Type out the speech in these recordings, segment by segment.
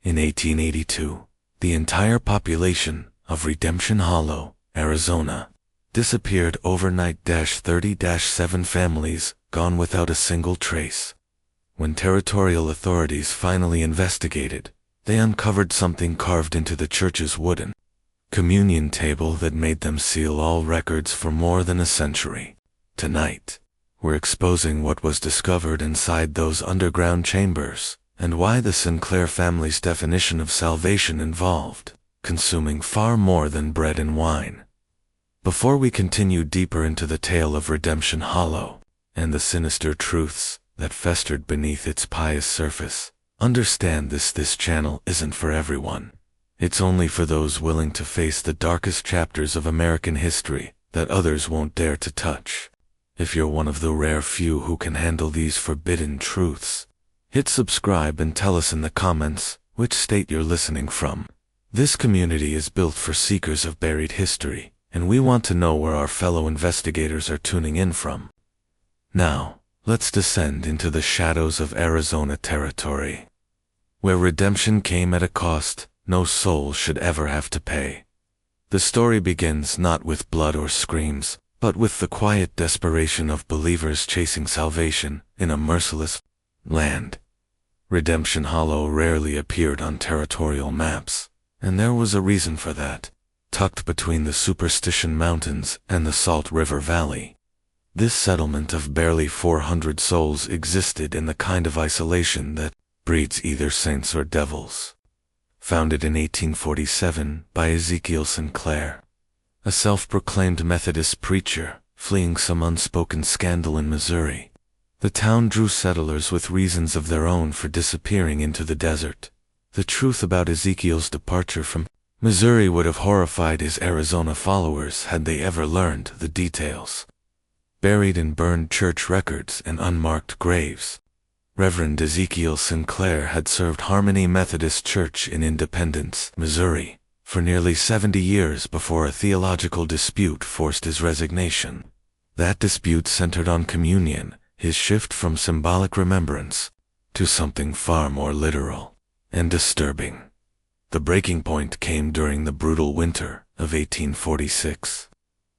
In 1882, the entire population of Redemption Hollow, Arizona, disappeared overnight. 30-7 families gone without a single trace. When territorial authorities finally investigated, they uncovered something carved into the church's wooden communion table that made them seal all records for more than a century. Tonight, we're exposing what was discovered inside those underground chambers, and why the Sinclair family's definition of salvation involved consuming far more than bread and wine. Before we continue deeper into the tale of Redemption Hollow and the sinister truths that festered beneath its pious surface, understand this channel isn't for everyone. It's only for those willing to face the darkest chapters of American history that others won't dare to touch. If you're one of the rare few who can handle these forbidden truths, hit subscribe and tell us in the comments which state you're listening from. This community is built for seekers of buried history, and we want to know where our fellow investigators are tuning in from. Now, let's descend into the shadows of Arizona territory, where redemption came at a cost no soul should ever have to pay. The story begins not with blood or screams, but with the quiet desperation of believers chasing salvation in a merciless land. Redemption Hollow rarely appeared on territorial maps, and there was a reason for that. Tucked between the Superstition Mountains and the Salt River Valley, this settlement of barely 400 souls existed in the kind of isolation that breeds either saints or devils. Founded in 1847 by Ezekiel Sinclair, a self-proclaimed Methodist preacher fleeing some unspoken scandal in Missouri, the town drew settlers with reasons of their own for disappearing into the desert. The truth about Ezekiel's departure from Missouri would have horrified his Arizona followers had they ever learned the details. Buried in burned church records and unmarked graves, Reverend Ezekiel Sinclair had served Harmony Methodist Church in Independence, Missouri, for nearly 70 years before a theological dispute forced his resignation. That dispute centered on communion, his shift from symbolic remembrance to something far more literal and disturbing. The breaking point came during the brutal winter of 1846,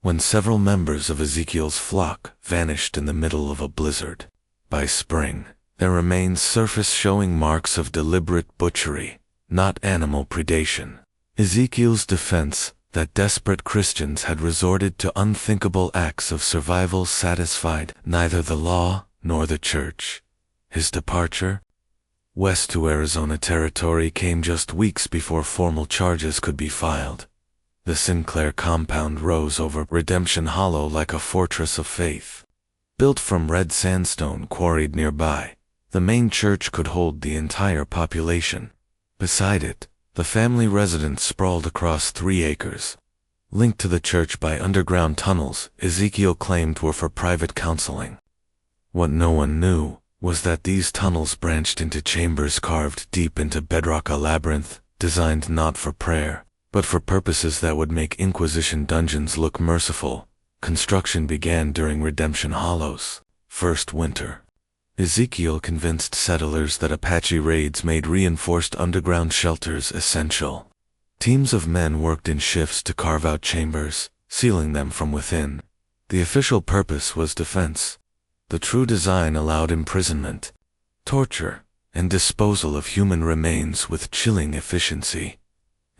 when several members of Ezekiel's flock vanished in the middle of a blizzard. By spring, their remains surfaced showing marks of deliberate butchery, not animal predation. Ezekiel's defense that desperate Christians had resorted to unthinkable acts of survival satisfied neither the law nor the church. His departure west to Arizona territory came just weeks before formal charges could be filed. The Sinclair compound rose over Redemption Hollow like a fortress of faith. Built from red sandstone quarried nearby, the main church could hold the entire population. Beside it, the family residence sprawled across 3 acres. Linked to the church by underground tunnels Ezekiel claimed were for private counseling. What no one knew was that these tunnels branched into chambers carved deep into bedrock, a labyrinth designed not for prayer, but for purposes that would make Inquisition dungeons look merciful. Construction began during Redemption Hollow's first winter. Ezekiel convinced settlers that Apache raids made reinforced underground shelters essential. Teams of men worked in shifts to carve out chambers, sealing them from within. The official purpose was defense. The true design allowed imprisonment, torture, and disposal of human remains with chilling efficiency.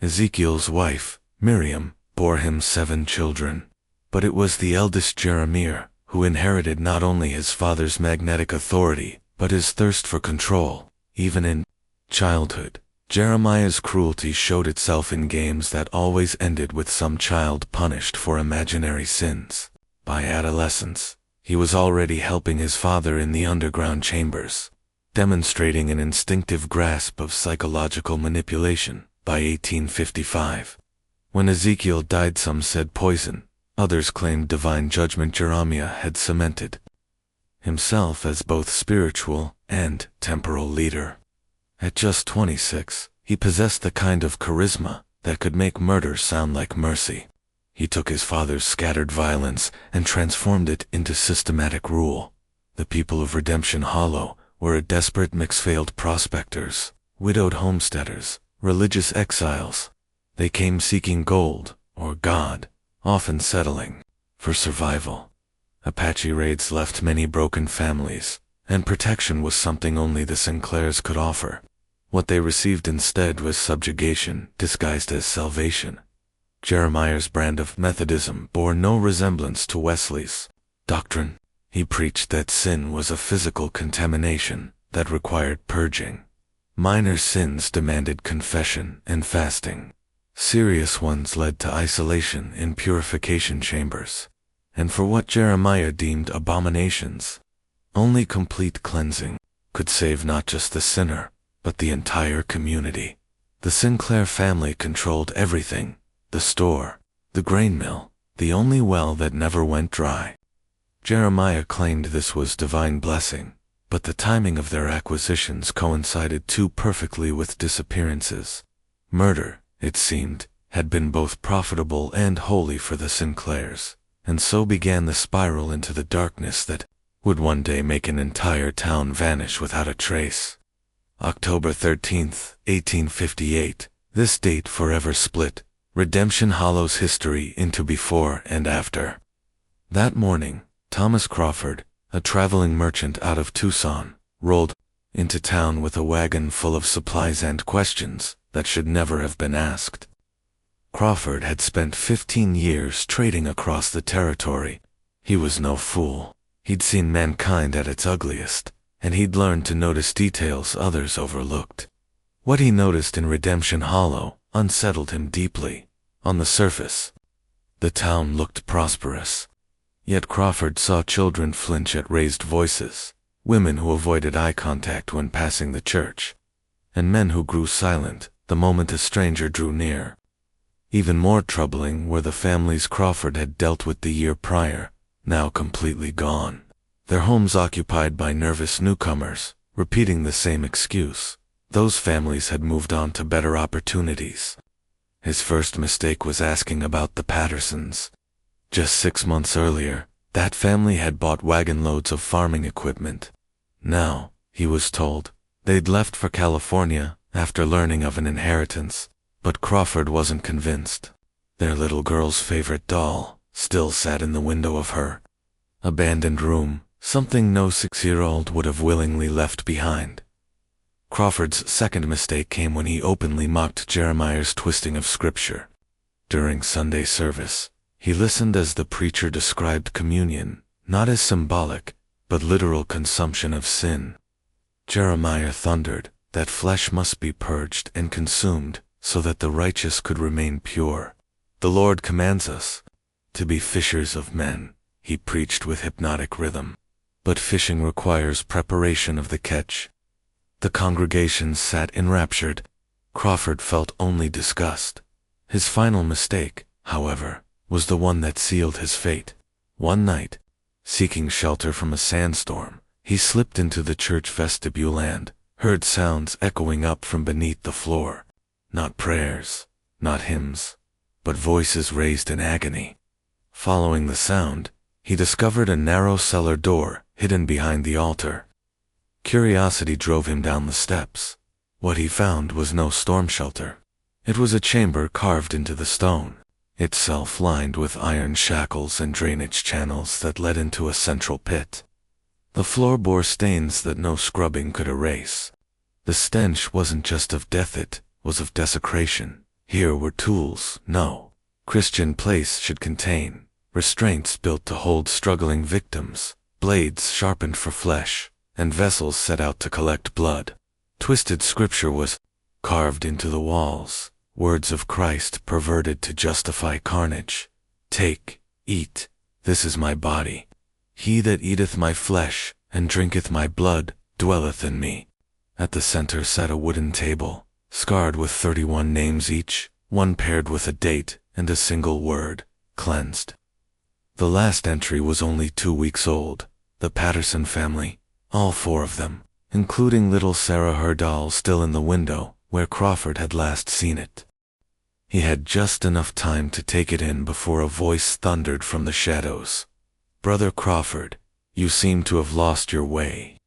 Ezekiel's wife, Miriam, bore him 7 children, but it was the eldest, Jeremiah, who inherited not only his father's magnetic authority, but his thirst for control. Even in childhood, Jeremiah's cruelty showed itself in games that always ended with some child punished for imaginary sins. By adolescence, he was already helping his father in the underground chambers, demonstrating an instinctive grasp of psychological manipulation. By 1855, when Ezekiel died, some said poison, others claimed divine judgment. Jeremiah had cemented himself as both spiritual and temporal leader. At just 26, he possessed the kind of charisma that could make murder sound like mercy. He took his father's scattered violence and transformed it into systematic rule. The people of Redemption Hollow were a desperate mix: failed prospectors, widowed homesteaders, religious exiles. They came seeking gold, or God, often settling for survival. Apache raids left many broken families, and protection was something only the Sinclairs could offer. What they received instead was subjugation disguised as salvation. Jeremiah's brand of Methodism bore no resemblance to Wesley's doctrine. He preached that sin was a physical contamination that required purging. Minor sins demanded confession and fasting. Serious ones led to isolation in purification chambers. And for what Jeremiah deemed abominations, only complete cleansing could save not just the sinner, but the entire community. The Sinclair family controlled everything: the store, the grain mill, the only well that never went dry. Jeremiah claimed this was divine blessing, but the timing of their acquisitions coincided too perfectly with disappearances. Murder, it seemed, had been both profitable and holy for the Sinclairs, and so began the spiral into the darkness that would one day make an entire town vanish without a trace. October 13th, 1858, this date forever split Redemption Hollow's history into before and after. That morning, Thomas Crawford, a traveling merchant out of Tucson, rolled into town with a wagon full of supplies and questions that should never have been asked. Crawford had spent 15 years trading across the territory. He was no fool. He'd seen mankind at its ugliest, and he'd learned to notice details others overlooked. What he noticed in Redemption Hollow unsettled him deeply. On the surface, the town looked prosperous. Yet Crawford saw children flinch at raised voices, women who avoided eye contact when passing the church, and men who grew silent the moment a stranger drew near. Even more troubling were the families Crawford had dealt with the year prior, now completely gone. Their homes occupied by nervous newcomers, repeating the same excuse. Those families had moved on to better opportunities. His first mistake was asking about the Pattersons. Just 6 months earlier, that family had bought wagon loads of farming equipment. Now, he was told, they'd left for California after learning of an inheritance, but Crawford wasn't convinced. Their little girl's favorite doll still sat in the window of her abandoned room, something no 6-year-old would have willingly left behind. Crawford's second mistake came when he openly mocked Jeremiah's twisting of scripture. During Sunday service, he listened as the preacher described communion, not as symbolic, but literal consumption of sin. Jeremiah thundered that flesh must be purged and consumed so that the righteous could remain pure. The Lord commands us to be fishers of men, he preached with hypnotic rhythm. But fishing requires preparation of the catch. The congregation sat enraptured. Crawford felt only disgust. His final mistake, however, was the one that sealed his fate. One night, seeking shelter from a sandstorm, he slipped into the church vestibule and heard sounds echoing up from beneath the floor. Not prayers, not hymns, but voices raised in agony. Following the sound, he discovered a narrow cellar door hidden behind the altar. Curiosity drove him down the steps. What he found was no storm shelter. It was a chamber carved into the stone, itself lined with iron shackles and drainage channels that led into a central pit. The floor bore stains that no scrubbing could erase. The stench wasn't just of death, it was of desecration. Here were tools no Christian place should contain, restraints built to hold struggling victims, blades sharpened for flesh, and vessels set out to collect blood. Twisted scripture was carved into the walls, words of Christ perverted to justify carnage. Take, eat, this is my body. He that eateth my flesh, and drinketh my blood, dwelleth in me. At the center sat a wooden table, scarred with 31 names each, one paired with a date and a single word, cleansed. The last entry was only 2 weeks old. The Patterson family, all 4 of them, including little Sarah, her doll, still in the window where Crawford had last seen it. He had just enough time to take it in before a voice thundered from the shadows. "Brother Crawford, you seem to have lost your way."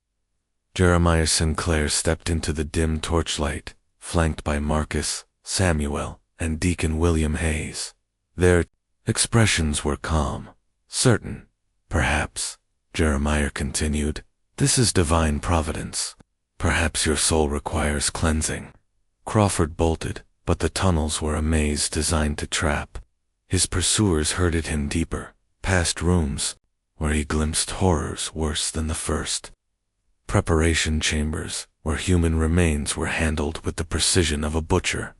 Jeremiah Sinclair stepped into the dim torchlight, flanked by Marcus, Samuel, and Deacon William Hayes. Their expressions were calm, certain. Perhaps, Jeremiah continued, this is divine providence. Perhaps your soul requires cleansing. Crawford bolted, but the tunnels were a maze designed to trap. His pursuers herded him deeper, past rooms, where he glimpsed horrors worse than the first. Preparation chambers, where human remains were handled with the precision of a butcher.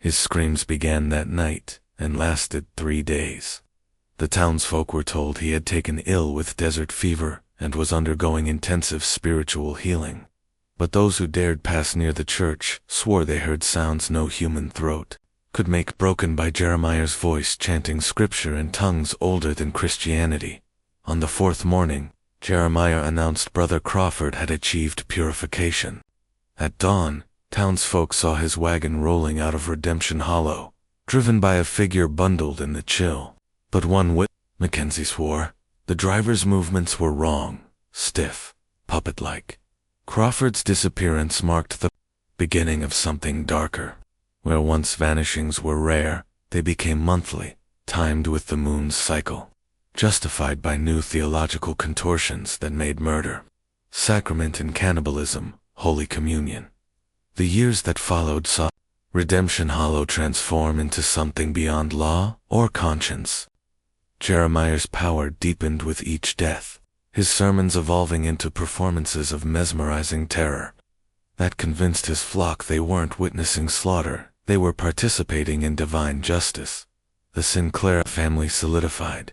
His screams began that night, and lasted 3 days. The townsfolk were told he had taken ill with desert fever, and was undergoing intensive spiritual healing. But those who dared pass near the church swore they heard sounds no human throat could make, broken by Jeremiah's voice chanting scripture in tongues older than Christianity. On the 4th morning, Jeremiah announced Brother Crawford had achieved purification. At dawn, townsfolk saw his wagon rolling out of Redemption Hollow, driven by a figure bundled in the chill. But Mackenzie swore, the driver's movements were wrong, stiff, puppet-like. Crawford's disappearance marked the beginning of something darker. Where once vanishings were rare, they became monthly, timed with the moon's cycle, justified by new theological contortions that made murder, sacrament and cannibalism, Holy Communion. The years that followed saw Redemption Hollow transform into something beyond law or conscience. Jeremiah's power deepened with each death, his sermons evolving into performances of mesmerizing terror that convinced his flock they weren't witnessing slaughter, they were participating in divine justice. The Sinclair family solidified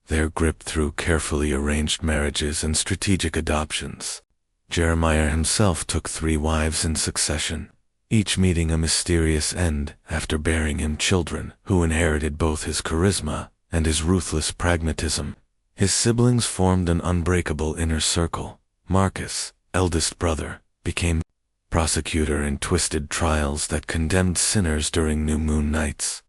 their grip through carefully arranged marriages and strategic adoptions. Jeremiah himself took 3 wives in succession, each meeting a mysterious end after bearing him children who inherited both his charisma and his ruthless pragmatism. His siblings formed an unbreakable inner circle. Marcus, eldest brother, became prosecutor in twisted trials that condemned sinners during new moon nights.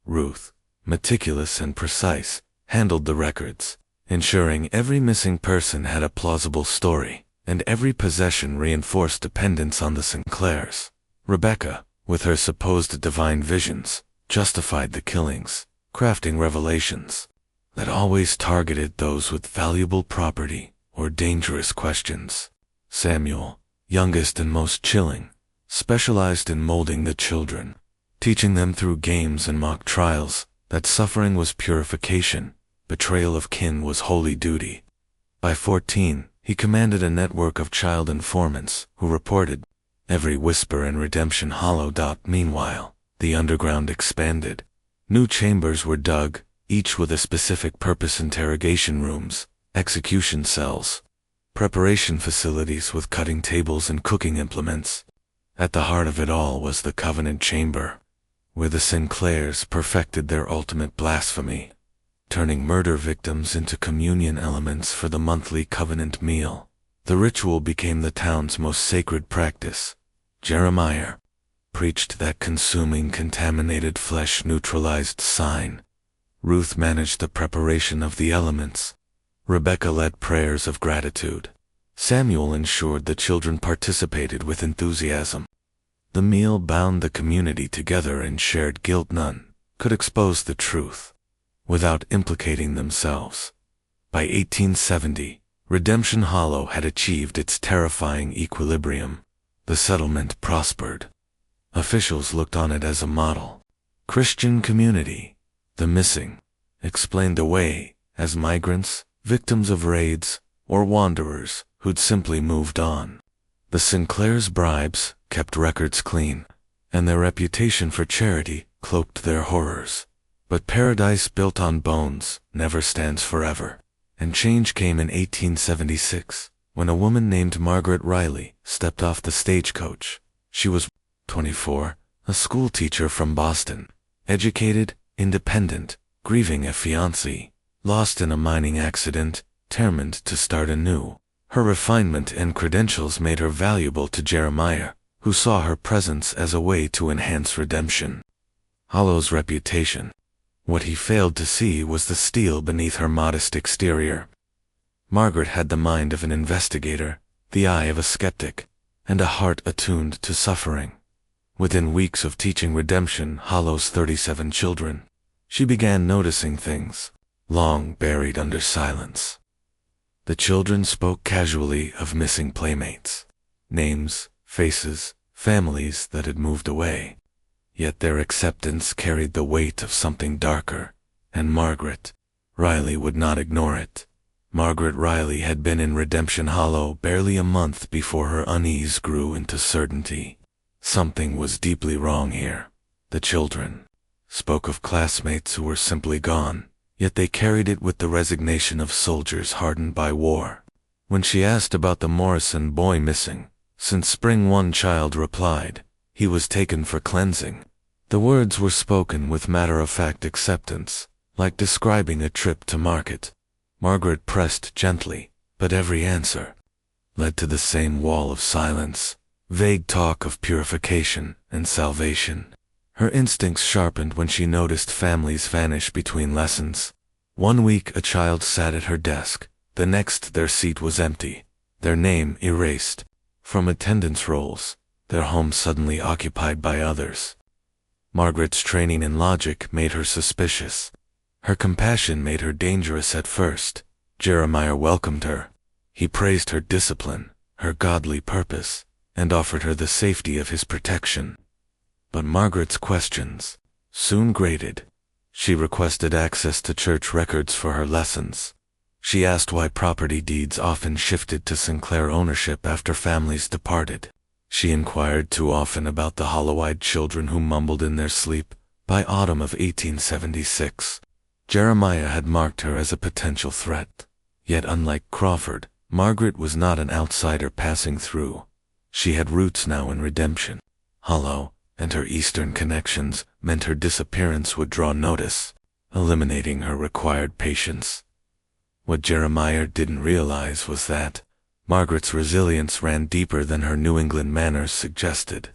Ruth, meticulous and precise, handled the records, ensuring every missing person had a plausible story, and every possession reinforced dependence on the Sinclairs. Rebecca, with her supposed divine visions, justified the killings, crafting revelations that always targeted those with valuable property or dangerous questions. Samuel, youngest and most chilling, specialized in molding the children, teaching them through games and mock trials that suffering was purification, betrayal of kin was holy duty. By 14, he commanded a network of child informants who reported every whisper in Redemption Hollow. Meanwhile, the underground expanded. New chambers were dug, each with a specific purpose: interrogation rooms, execution cells, preparation facilities with cutting tables and cooking implements. At the heart of it all was the Covenant Chamber, where the Sinclairs perfected their ultimate blasphemy, turning murder victims into communion elements for the monthly covenant meal. The ritual became the town's most sacred practice. Jeremiah preached that consuming contaminated flesh neutralized sign. Ruth managed the preparation of the elements. Rebecca led prayers of gratitude. Samuel ensured the children participated with enthusiasm. The meal bound the community together and shared guilt. None could expose the truth without implicating themselves. By 1870, Redemption Hollow had achieved its terrifying equilibrium. The settlement prospered. Officials looked on it as a model. Christian community, the missing, explained away as migrants, victims of raids, or wanderers who'd simply moved on. The Sinclairs' bribes kept records clean, and their reputation for charity cloaked their horrors. But paradise built on bones never stands forever, and change came in 1876, when a woman named Margaret Riley stepped off the stagecoach. She was 24, a school teacher from Boston, educated, independent, grieving a fiancé, lost in a mining accident, determined to start anew. Her refinement and credentials made her valuable to Jeremiah, who saw her presence as a way to enhance redemption. Hollow's reputation. What he failed to see was the steel beneath her modest exterior. Margaret had the mind of an investigator, the eye of a skeptic, and a heart attuned to suffering. Within weeks of teaching Redemption Hollow's 37 children, she began noticing things long buried under silence. The children spoke casually of missing playmates, names, faces, families that had moved away. Yet their acceptance carried the weight of something darker, and Margaret Riley would not ignore it. Margaret Riley had been in Redemption Hollow barely a month before her unease grew into certainty. Something was deeply wrong here. The children spoke of classmates who were simply gone, yet they carried it with the resignation of soldiers hardened by war. When she asked about the Morrison boy missing, since spring, one child replied, "He was taken for cleansing." The words were spoken with matter-of-fact acceptance, like describing a trip to market. Margaret pressed gently, but every answer led to the same wall of silence, vague talk of purification and salvation. Her instincts sharpened when she noticed families vanish between lessons. One week a child sat at her desk, the next their seat was empty, their name erased from attendance rolls, their home suddenly occupied by others. Margaret's training in logic made her suspicious. Her compassion made her dangerous at first. Jeremiah welcomed her. He praised her discipline, her godly purpose, and offered her the safety of his protection. But Margaret's questions soon grated. She requested access to church records for her lessons. She asked why property deeds often shifted to Sinclair ownership after families departed. She inquired too often about the hollow-eyed children who mumbled in their sleep. By autumn of 1876, Jeremiah had marked her as a potential threat. Yet unlike Crawford, Margaret was not an outsider passing through. She had roots now in Redemption Hollow, and her Eastern connections meant her disappearance would draw notice, eliminating her required patience. What Jeremiah didn't realize was that Margaret's resilience ran deeper than her New England manners suggested.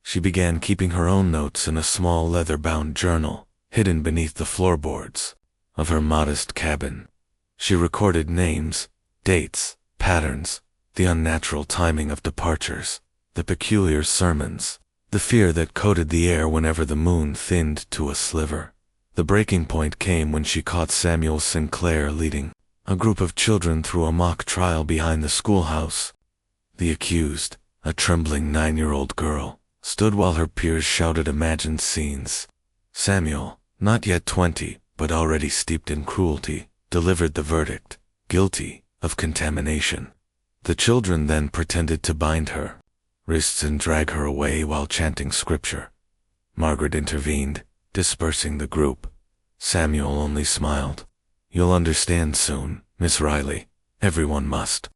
She began keeping her own notes in a small leather-bound journal, hidden beneath the floorboards of her modest cabin. She recorded names, dates, patterns, the unnatural timing of departures, the peculiar sermons, the fear that coated the air whenever the moon thinned to a sliver. The breaking point came when she caught Samuel Sinclair leading a group of children through a mock trial behind the schoolhouse. The accused, a trembling 9-year-old girl, stood while her peers shouted imagined scenes. Samuel, not yet 20, but already steeped in cruelty, delivered the verdict, guilty of contamination. The children then pretended to bind her wrists and drag her away while chanting scripture. Margaret intervened, dispersing the group. Samuel only smiled. "You'll understand soon, Miss Riley. Everyone must."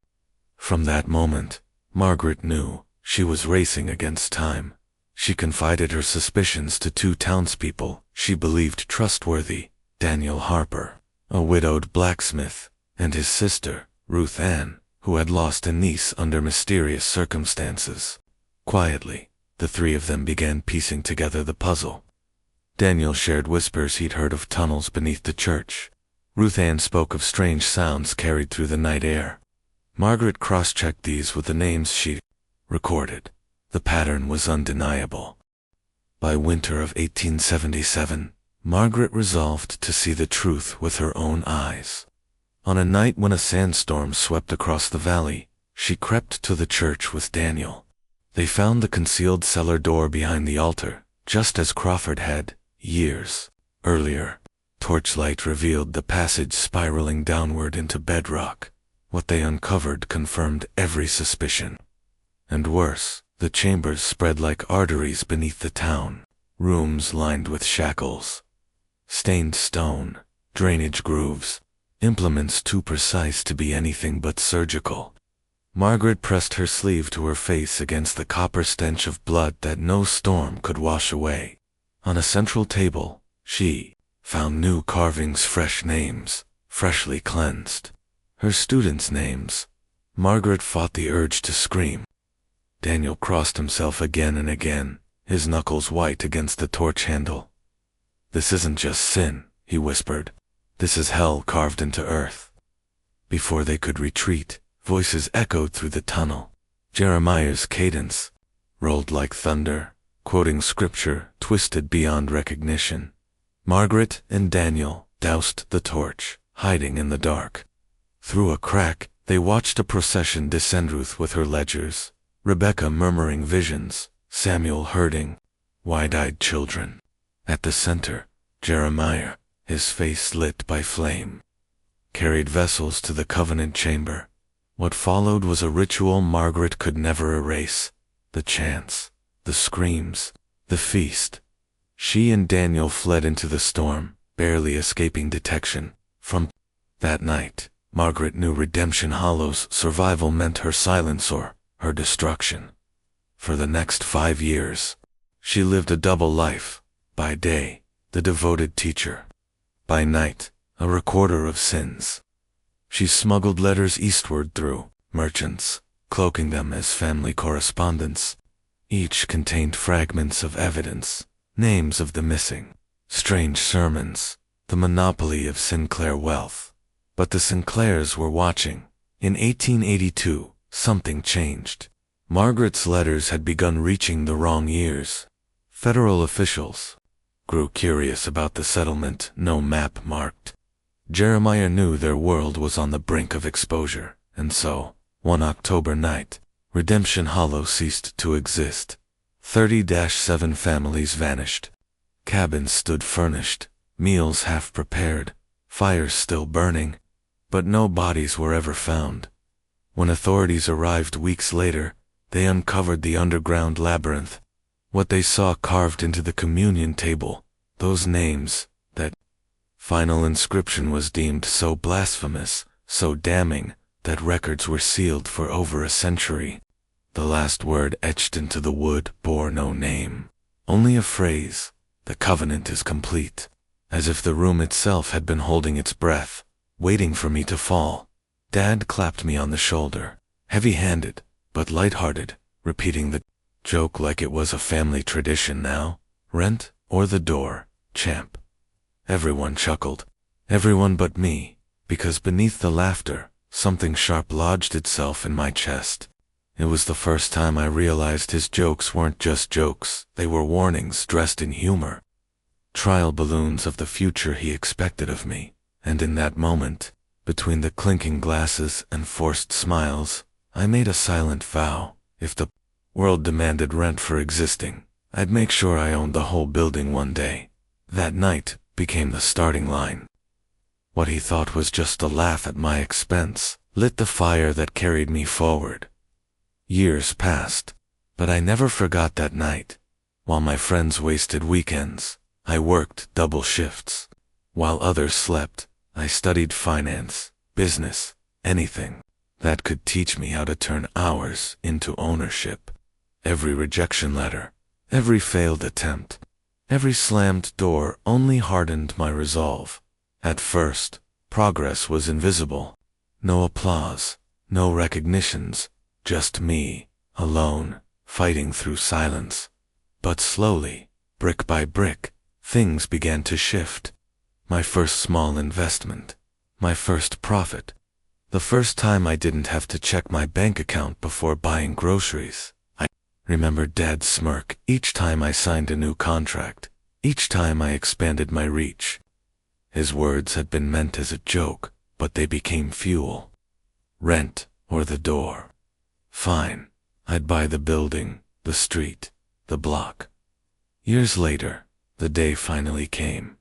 From that moment, Margaret knew she was racing against time. She confided her suspicions to 2 townspeople she believed trustworthy, Daniel Harper, a widowed blacksmith, and his sister, Ruth Ann, who had lost a niece under mysterious circumstances. Quietly, the 3 of them began piecing together the puzzle. Daniel shared whispers he'd heard of tunnels beneath the church. Ruth Ann spoke of strange sounds carried through the night air. Margaret cross-checked these with the names she recorded. The pattern was undeniable. By winter of 1877, Margaret resolved to see the truth with her own eyes. On a night when a sandstorm swept across the valley, she crept to the church with Daniel. They found the concealed cellar door behind the altar, just as Crawford had, years earlier. Torchlight revealed the passage spiraling downward into bedrock. What they uncovered confirmed every suspicion. And worse, the chambers spread like arteries beneath the town, rooms lined with shackles, stained stone, drainage grooves, implements too precise to be anything but surgical. Margaret pressed her sleeve to her face against the copper stench of blood that no storm could wash away. On a central table, she found new carvings, fresh names, freshly cleansed. Her students' names. Margaret fought the urge to scream. Daniel crossed himself again and again, his knuckles white against the torch handle. "This isn't just sin," he whispered. "This is hell carved into earth." Before they could retreat, Voices echoed through the tunnel. Jeremiah's cadence rolled like thunder, quoting scripture twisted beyond recognition. Margaret and Daniel doused the torch, hiding in the dark. Through a crack, they watched a procession descend. Ruth with her ledgers, Rebecca murmuring visions, Samuel herding wide-eyed children. At the center, Jeremiah, his face lit by flame, carried vessels to the covenant chamber. What followed was a ritual Margaret could never erase. The chants, the screams, the feast. She and Daniel fled into the storm, barely escaping detection. From that night, Margaret knew Redemption Hollow's survival meant her silence or her destruction. For the next 5 years, she lived a double life. By day, the devoted teacher. By night, a recorder of sins. She smuggled letters eastward through merchants, cloaking them as family correspondence. Each contained fragments of evidence, names of the missing, strange sermons, the monopoly of Sinclair wealth. But the Sinclairs were watching. In 1882, something changed. Margaret's letters had begun reaching the wrong ears. Federal officials grew curious about the settlement no map marked. Jeremiah knew their world was on the brink of exposure, and so, one October night, Redemption Hollow ceased to exist. 30-7 families vanished. Cabins stood furnished, meals half prepared, fires still burning, but no bodies were ever found. When authorities arrived weeks later, they uncovered the underground labyrinth. What they saw carved into the communion table, those names, that final inscription was deemed so blasphemous, so damning, that records were sealed for over a century. The last word etched into the wood bore no name, only a phrase: "The covenant is complete," as if the room itself had been holding its breath, waiting for me to fall. Dad clapped me on the shoulder, heavy-handed, but light-hearted, repeating the joke like it was a family tradition now. "Rent or the door, champ." Everyone chuckled. Everyone but me, because beneath the laughter, something sharp lodged itself in my chest. It was the first time I realized his jokes weren't just jokes, they were warnings dressed in humor. Trial balloons of the future he expected of me, and in that moment, between the clinking glasses and forced smiles, I made a silent vow: if the world demanded rent for existing, I'd make sure I owned the whole building one day. That night became the starting line. What he thought was just a laugh at my expense lit the fire that carried me forward. Years passed, but I never forgot that night. While my friends wasted weekends, I worked double shifts. While others slept, I studied finance, business, anything that could teach me how to turn hours into ownership. Every rejection letter, every failed attempt, every slammed door only hardened my resolve. At first, progress was invisible. No applause, no recognitions, just me, alone, fighting through silence. But slowly, brick by brick, things began to shift. My first small investment, my first profit, the first time I didn't have to check my bank account before buying groceries. I remember Dad's smirk each time I signed a new contract, each time I expanded my reach. His words had been meant as a joke, but they became fuel. Rent or the door. Fine, I'd buy the building, the street, the block. Years later, the day finally came.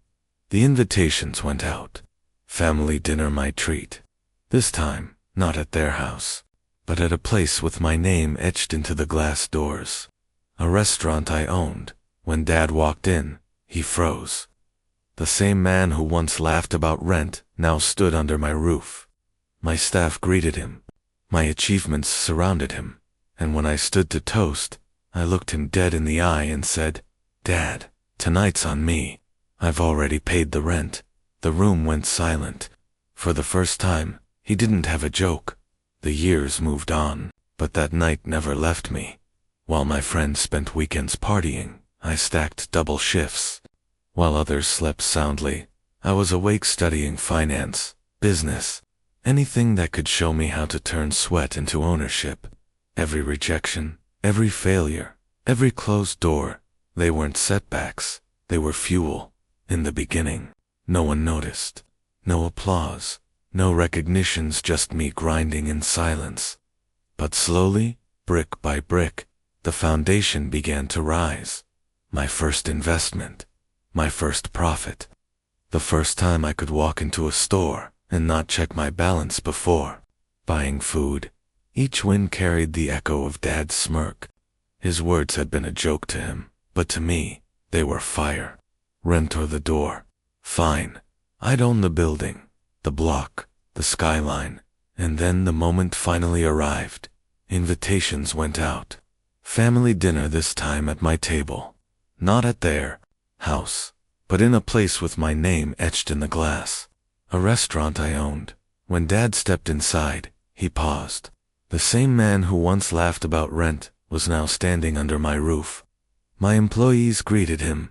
The invitations went out. Family dinner my treat. This time, not at their house, but at a place with my name etched into the glass doors. A restaurant I owned. When Dad walked in, he froze. The same man who once laughed about rent now stood under my roof. My staff greeted him. My achievements surrounded him. And when I stood to toast, I looked him dead in the eye and said, "Dad, tonight's on me. I've already paid the rent." The room went silent. For the first time, he didn't have a joke. The years moved on, but that night never left me. While my friends spent weekends partying, I stacked double shifts. While others slept soundly, I was awake studying finance, business, Anything that could show me how to turn sweat into ownership. Every rejection, every failure, every closed door, they weren't setbacks, they were fuel. In the beginning, no one noticed. No applause, no recognitions, just me grinding in silence. But slowly, brick by brick, the foundation began to rise. My first investment, my first profit. The first time I could walk into a store and not check my balance before buying food. Each win carried the echo of Dad's smirk. His words had been a joke to him, but to me, they were fire. Rent or the door. Fine. I'd own the building, the block, the skyline. And then the moment finally arrived. Invitations went out. Family dinner this time at my table. Not at their house, but in a place with my name etched in the glass. A restaurant I owned. When Dad stepped inside, he paused. The same man who once laughed about rent was now standing under my roof. My employees greeted him.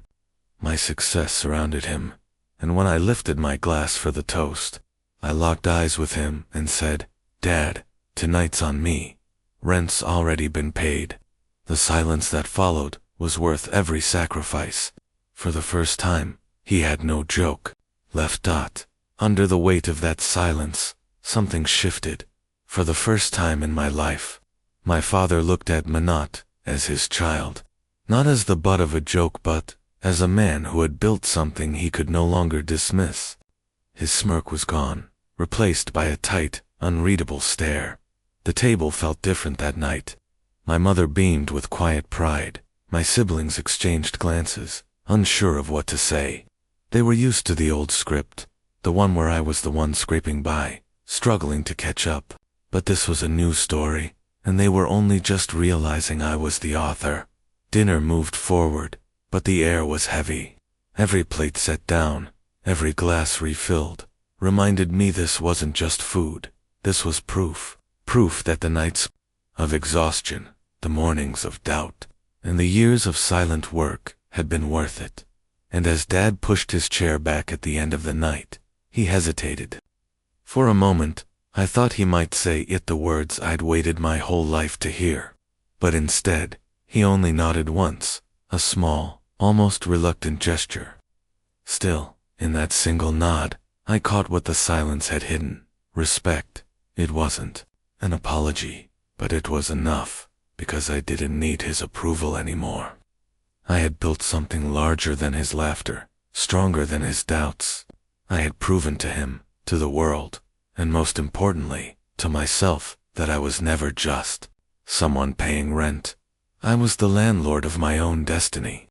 My success surrounded him. And when I lifted my glass for the toast, I locked eyes with him and said, "Dad, tonight's on me. Rent's already been paid." The silence that followed was worth every sacrifice. For the first time, he had no joke left. Under the weight of that silence, something shifted. For the first time in my life, my father looked at me not as his child, not as the butt of a joke, but as a man who had built something he could no longer dismiss. His smirk was gone, replaced by a tight, unreadable stare. The table felt different that night. My mother beamed with quiet pride. My siblings exchanged glances, unsure of what to say. They were used to the old script, the one where I was the one scraping by, struggling to catch up. But this was a new story, and they were only just realizing I was the author. Dinner moved forward, but the air was heavy. Every plate set down, every glass refilled, reminded me this wasn't just food. This was proof. Proof that the nights of exhaustion, the mornings of doubt, and the years of silent work had been worth it. And as Dad pushed his chair back at the end of the night, he hesitated. For a moment, I thought he might say the words I'd waited my whole life to hear. But instead, he only nodded once, a small, almost reluctant gesture. Still, in that single nod, I caught what the silence had hidden. Respect. It wasn't an apology, but it was enough, because I didn't need his approval anymore. I had built something larger than his laughter, stronger than his doubts. I had proven to him, to the world, and most importantly, to myself, that I was never just someone paying rent. I was the landlord of my own destiny.